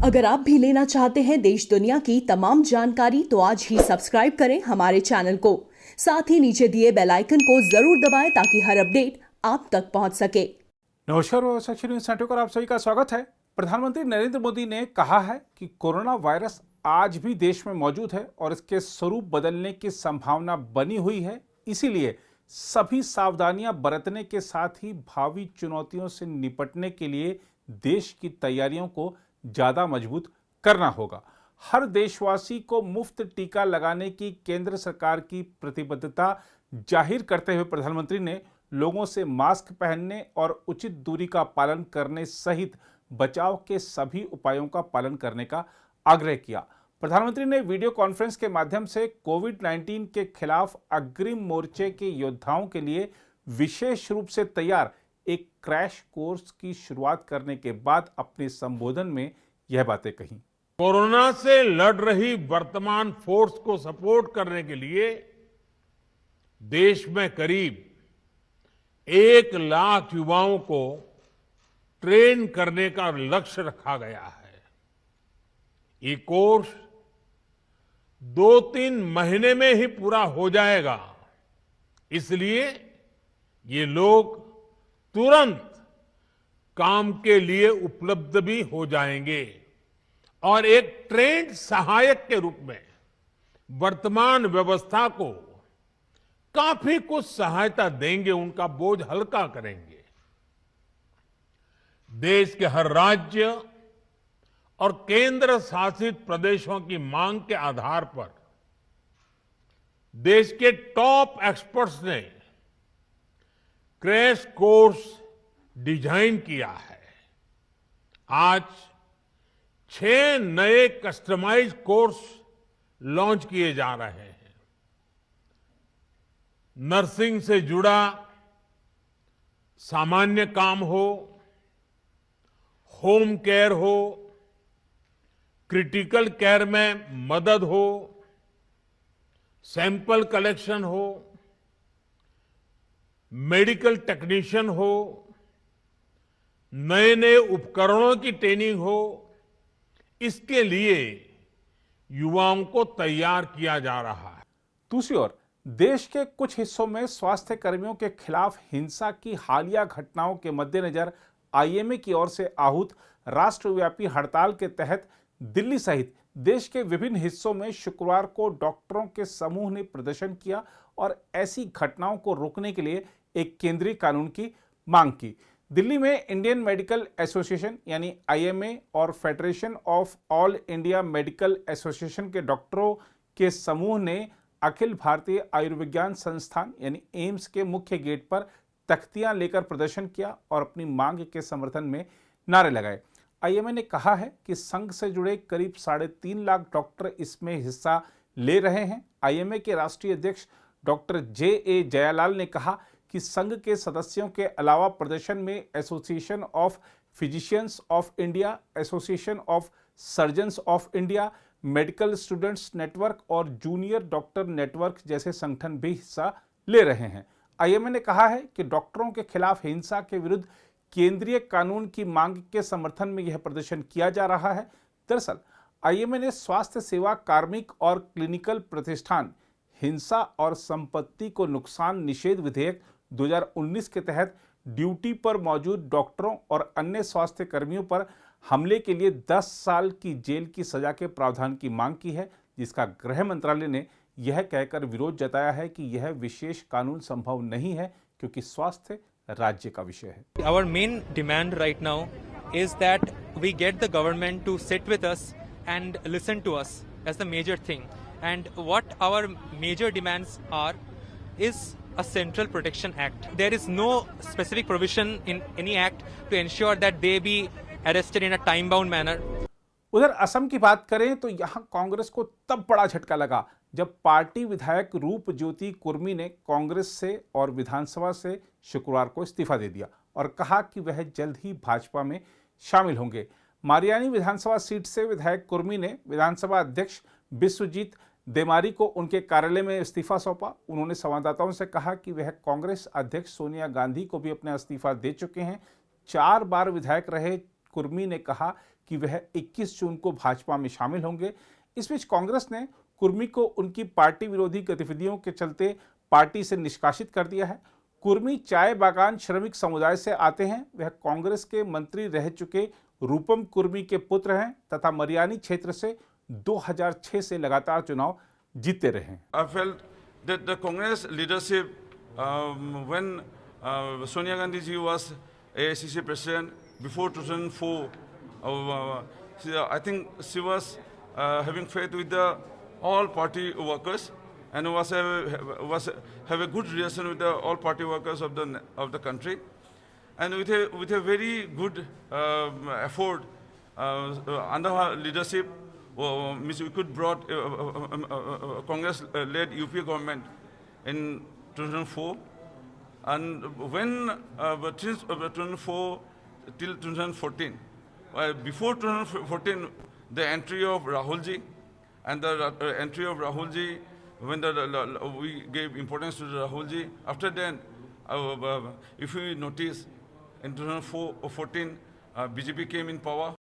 अगर आप भी लेना चाहते हैं देश दुनिया की तमाम जानकारी तो आज ही सब्सक्राइब करें हमारे चैनल को। साथ ही नीचे दिए बेल आइकन को जरूर दबाएं ताकि हर अपडेट आप तक पहुंच सके। नमस्कार, न्यूज़ नेटवर्क पर आप सभी का स्वागत है। प्रधानमंत्री नरेंद्र मोदी ने कहा है कि कोरोना वायरस आज भी देश में मौजूद है और इसके स्वरूप बदलने की संभावना बनी हुई है। इसीलिए सभी सावधानियां बरतने के साथ ही भावी चुनौतियों से निपटने के लिए देश की तैयारियों को ज्यादा मजबूत करना होगा। हर देशवासी को मुफ्त टीका लगाने की केंद्र सरकार की प्रतिबद्धता जाहिर करते हुए प्रधानमंत्री ने लोगों से मास्क पहनने और उचित दूरी का पालन करने सहित बचाव के सभी उपायों का पालन करने का आग्रह किया। प्रधानमंत्री ने वीडियो कॉन्फ्रेंस के माध्यम से कोविड-19 के खिलाफ अग्रिम मोर्चे के योद्धाओं के लिए विशेष रूप से तैयार एक क्रैश कोर्स की शुरुआत करने के बाद अपने संबोधन में यह बातें कही। कोरोना से लड़ रही वर्तमान फोर्स को सपोर्ट करने के लिए देश में करीब 1 लाख युवाओं को ट्रेन करने का लक्ष्य रखा गया है। ये कोर्स 2-3 महीने में ही पूरा हो जाएगा। इसलिए ये लोग तुरंत काम के लिए उपलब्ध भी हो जाएंगे और एक ट्रेंड सहायक के रूप में वर्तमान व्यवस्था को काफी कुछ सहायता देंगे, उनका बोझ हल्का करेंगे। देश के हर राज्य और केंद्र शासित प्रदेशों की मांग के आधार पर देश के टॉप एक्सपर्ट्स ने क्रैश कोर्स डिजाइन किया है। आज 6 नए कस्टमाइज कोर्स लॉन्च किए जा रहे हैं। नर्सिंग से जुड़ा सामान्य काम हो, होम केयर हो, क्रिटिकल केयर में मदद हो, सैंपल कलेक्शन हो, मेडिकल टेक्नीशियन हो, नए नए उपकरणों की ट्रेनिंग हो, इसके लिए युवाओं को तैयार किया जा रहा है। दूसरी ओर देश के कुछ हिस्सों में स्वास्थ्य कर्मियों के खिलाफ हिंसा की हालिया घटनाओं के मद्देनजर आईएमए की ओर से आहूत राष्ट्रव्यापी हड़ताल के तहत दिल्ली सहित देश के विभिन्न हिस्सों में शुक्रवार को डॉक्टरों के समूह ने प्रदर्शन किया और ऐसी घटनाओं को रोकने के लिए एक केंद्रीय कानून की मांग की। दिल्ली में इंडियन मेडिकल एसोसिएशन यानी आईएमए और federation of all India medical association के डॉक्टरों के समूह ने अखिल भारतीय आयुर्विज्ञान संस्थान यानी एम्स के मुख्य गेट पर तख्तियां लेकर प्रदर्शन किया और अपनी मांग के समर्थन में नारे लगाए। आईएमए ने कहा है कि संघ से जुड़े करीब 3.5 लाख डॉक्टर इसमें हिस्सा ले रहे हैं। आईएमए के राष्ट्रीय अध्यक्ष डॉक्टर जे.ए. जयालाल ने कहा कि संघ के सदस्यों के अलावा प्रदर्शन में association of physicians of India, association of surgeons of India, medical students network और जूनियर डॉक्टर नेटवर्क जैसे संगठन भी हिस्सा ले रहे हैं। आईएमए ने कहा है कि डॉक्टरों के खिलाफ हिंसा के विरुद्ध केंद्रीय कानून की मांग के समर्थन में यह प्रदर्शन किया जा रहा है। दरअसल आईएमए ने स्वास्थ्य सेवा कार्मिक और क्लिनिकल प्रतिष्ठान हिंसा और संपत्ति को नुकसान निषेध विधेयक 2019 के तहत ड्यूटी पर मौजूद डॉक्टरों और अन्य स्वास्थ्य कर्मियों पर हमले के लिए 10 साल की जेल की सजा के प्रावधान की मांग की है, जिसका गृह मंत्रालय ने यह कहकर विरोध जताया है कि यह विशेष कानून संभव नहीं है क्योंकि स्वास्थ्य राज्य का विषय है। Our main demand right now is that we get the government to sit with us and listen to us as the major thing. And what our major demands are is a Central Protection Act. There is no specific provision in any act to ensure that they be arrested in a time-bound manner. उधर असम की बात करें तो यहां कांग्रेस को तब बड़ा झटका लगा जब पार्टी विधायक रूप ज्योति कुर्मी ने कांग्रेस से और विधानसभा से शुक्रवार को इस्तीफा दे दिया और कहा कि वह जल्द ही भाजपा में शामिल होंगे। मारियानी विधानसभा सीट से विधायक कुर्मी ने विधानसभा अध्यक्ष विश्वजीत देमारी को उनके कार्यालय में इस्तीफा सौंपा। उन्होंने संवाददाताओं से कहा कि वह कांग्रेस अध्यक्ष सोनिया गांधी को भी अपना इस्तीफा दे चुके हैं। 4 बार विधायक रहे कुर्मी ने कहा कि वह 21 जून को भाजपा में शामिल होंगे। इस बीच कांग्रेस ने कुर्मी को उनकी पार्टी विरोधी गतिविधियों के चलते पार्टी से निष्कासित कर दिया है। कुर्मी चाय बागान श्रमिक समुदाय से आते हैं। वह कांग्रेस के मंत्री रह चुके रूपम कुर्मी के पुत्र हैं तथा मरियानी क्षेत्र से 2006 से लगातार चुनाव जीतते रहे हैं। I felt that the Congress leadership, when Sonia Gandhi ji was AICC president before 2004, I think she was having faith with the all party workers and have a good relation with the all party workers of the country, and with a very good effort under her leadership. We could brought Congress-led UP government in 2004, and when since 2004 till 2014, before 2014, the entry of Rahul ji and the entry of Rahul ji, when we gave importance to Rahul ji. After then, if we notice, in 2014, BJP came in power.